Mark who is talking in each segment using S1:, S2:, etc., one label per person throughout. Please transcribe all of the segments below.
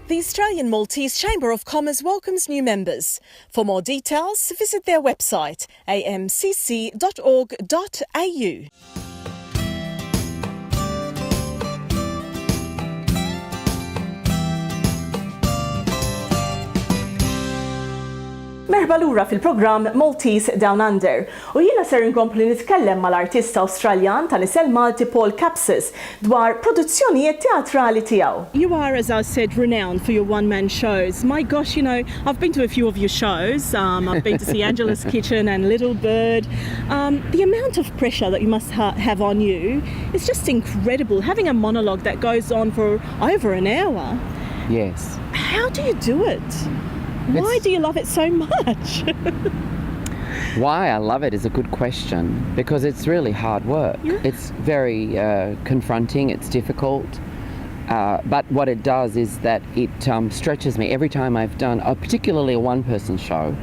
S1: The Australian Maltese Chamber of Commerce welcomes new members. For more details, visit their website amcc.org.au. Merħba lura fil-programm Maltese Down Under. U jiena ser inkompli nitkellem mal-artista Awstraljan tan-isel Malti Paul Capsis dwar produzzjonijiet teatrali tiegħu. You are, as I said, renowned for your one-man shows. My gosh, you know, I've been to a few of your shows. I've been to see Angela's Kitchen and Little Bird. The amount of pressure that you must have on you is just incredible. Having a monologue that goes on for over an hour.
S2: Yes.
S1: How do you do it? Why do you love it so much?
S2: Why I love it is a good question, because it's really hard work.
S1: Yeah.
S2: It's very confronting, it's difficult, but what it does is that it stretches me. Every time I've done, particularly a one-person show,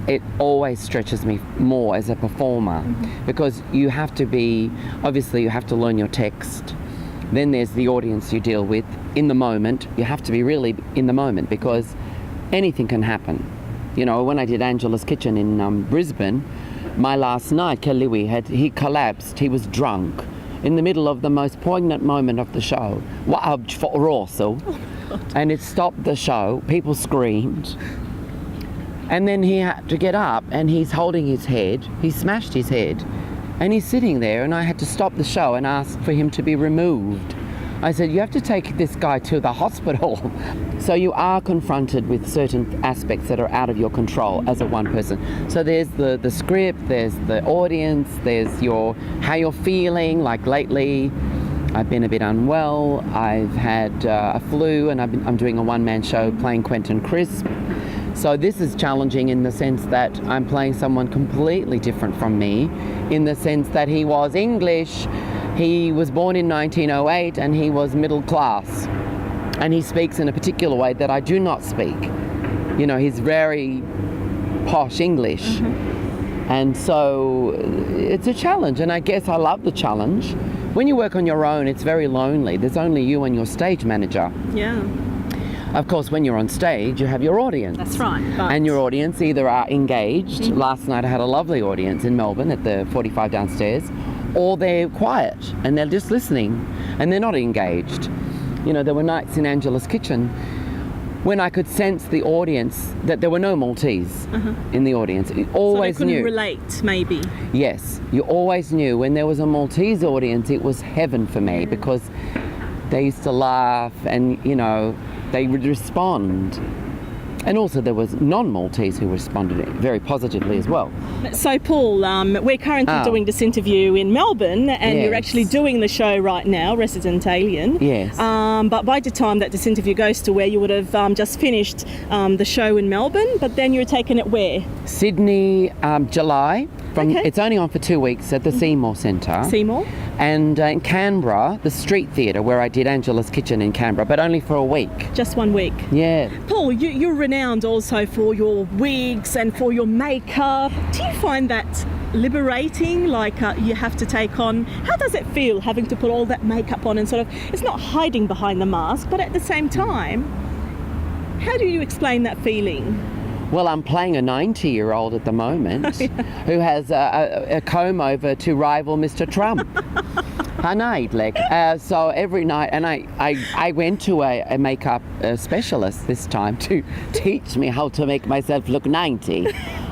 S2: it always stretches me more as a performer, because you have to be, obviously you have to learn your text. Then there's the audience you deal with in the moment. You have to be really in the moment, because anything can happen. You know, when I did Angela's Kitchen in Brisbane, my last night, he collapsed. He was drunk in the middle of the most poignant moment of the show. And it stopped the show. People screamed. And then he had to get up, and he's holding his head. He smashed his head. And he's sitting there, and I had to stop the show and ask for him to be removed. I said, you have to take this guy to the hospital. So you are confronted with certain aspects that are out of your control as a one person. So there's the script, there's the audience, there's how you're feeling. Like lately, I've been a bit unwell. I've had a flu, and I'm doing a one-man show playing Quentin Crisp. So this is challenging in the sense that I'm playing someone completely different from me, in the sense that he was English. He was born in 1908 and he was middle class, and he speaks in a particular way that I do not speak. You know, he's very posh English. And so it's a challenge, and I guess I love the challenge. When you work on your own, it's very lonely. There's only you and your stage manager.
S1: Yeah.
S2: Of course, when you're on stage, you have your audience.
S1: That's right.
S2: And your audience either are engaged. Last night I had a lovely audience in Melbourne at the 45 downstairs, or they're quiet and they're just listening and they're not engaged. You know, there were nights in Angela's Kitchen when I could sense the audience, that there were no Maltese in the audience. You always
S1: so they couldn't
S2: knew.
S1: relate, maybe.
S2: Yes, you always knew when there was a Maltese audience, it was heaven for me, because they used to laugh and, you know, they would respond. And also there was non-Maltese who responded very positively as well.
S1: So Paul, we're currently doing this interview in Melbourne, and you're actually doing the show right now, Resident Alien.
S2: Yes.
S1: But by the time that this interview goes to where, you would have just finished the show in Melbourne, but then you're taking it where?
S2: Sydney, July. It's only on for 2 weeks at the Seymour Centre.
S1: Seymour?
S2: And in Canberra, the Street Theatre, where I did Angela's Kitchen in Canberra, but only for a week.
S1: Just 1 week?
S2: Yeah.
S1: Paul, you're renowned also for your wigs and for your makeup. Do you find that liberating, like you have to take on? How does it feel having to put all that makeup on and sort of, it's not hiding behind the mask, but at the same time, how do you explain that feeling?
S2: Well, I'm playing a 90-year-old at the moment who has a comb over to rival Mr. Trump. So every night, and I went to a makeup specialist this time to teach me how to make myself look 90.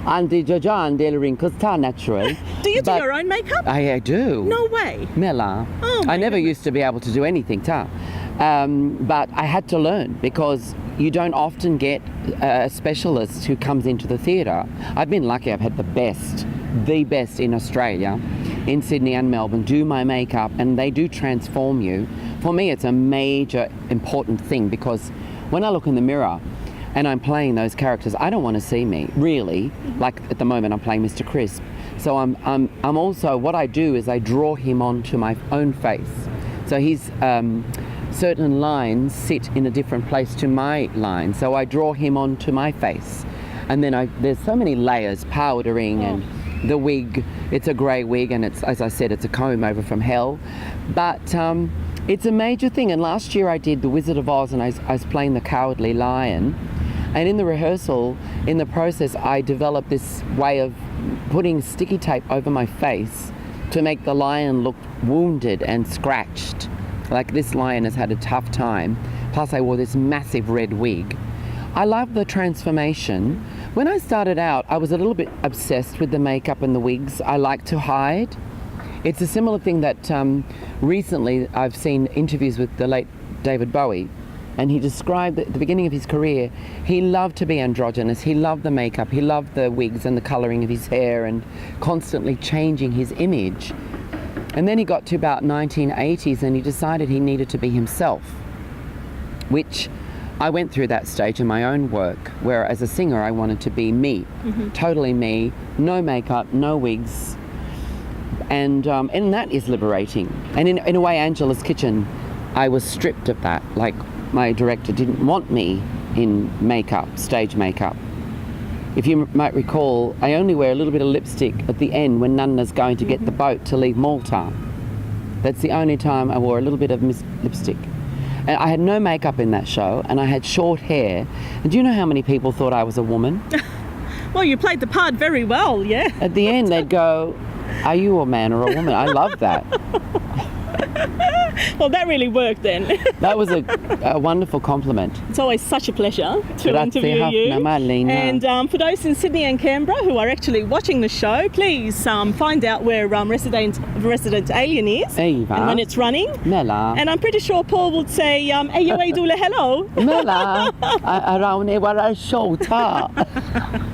S2: And the Jojan del Rincosta natural.
S1: Do you do your own makeup?
S2: I do.
S1: No way.
S2: Mela.
S1: Oh,
S2: I never used to be able to do anything, but I had to learn, because you don't often get a specialist who comes into the theatre. I've been lucky. I've had the best in Australia, in Sydney and Melbourne, do my makeup, and they do transform you. For me, it's a major important thing, because when I look in the mirror and I'm playing those characters, I don't want to see me, really. Like at the moment, I'm playing Mr. Crisp. So I'm also, what I do is I draw him onto my own face. So he's certain lines sit in a different place to my line, so I draw him onto my face, and then there's so many layers, powdering and the wig. It's a grey wig, and it's, as I said, it's a comb over from hell, but It's a major thing, and last year I did The Wizard of Oz and I was playing the Cowardly Lion, and in the rehearsal, in the process, I developed this way of putting sticky tape over my face to make the lion look wounded and scratched, like this lion has had a tough time. Plus I wore this massive red wig. I love the transformation. When I started out, I was a little bit obsessed with the makeup and the wigs. I like to hide. It's a similar thing that recently I've seen interviews with the late David Bowie, and he described at the beginning of his career, he loved to be androgynous. He loved the makeup, he loved the wigs and the colouring of his hair and constantly changing his image. And then he got to about 1980s and he decided he needed to be himself, which I went through that stage in my own work, where as a singer I wanted to be me, totally me, no makeup, no wigs. And that is liberating. And in a way, Angela's Kitchen, I was stripped of that. Like, my director didn't want me in makeup, stage makeup. If you might recall, I only wear a little bit of lipstick at the end when Nunna's going to get the boat to leave Malta. That's the only time I wore a little bit of lipstick. And I had no makeup in that show, and I had short hair. And do you know how many people thought I was a woman?
S1: Well, you played the part very well, yeah.
S2: At the end, they'd go, "Are you a man or a woman?" I loved that.
S1: Well, that really worked then.
S2: That was a wonderful compliment.
S1: It's always such a pleasure to interview you. And for those in Sydney and Canberra who are actually watching the show, please find out where Resident Alien is
S2: Eva.
S1: and when it's running.
S2: Mela.
S1: And I'm pretty sure Paul would say, "Ayo, dule hello."
S2: Mela, around wara shota.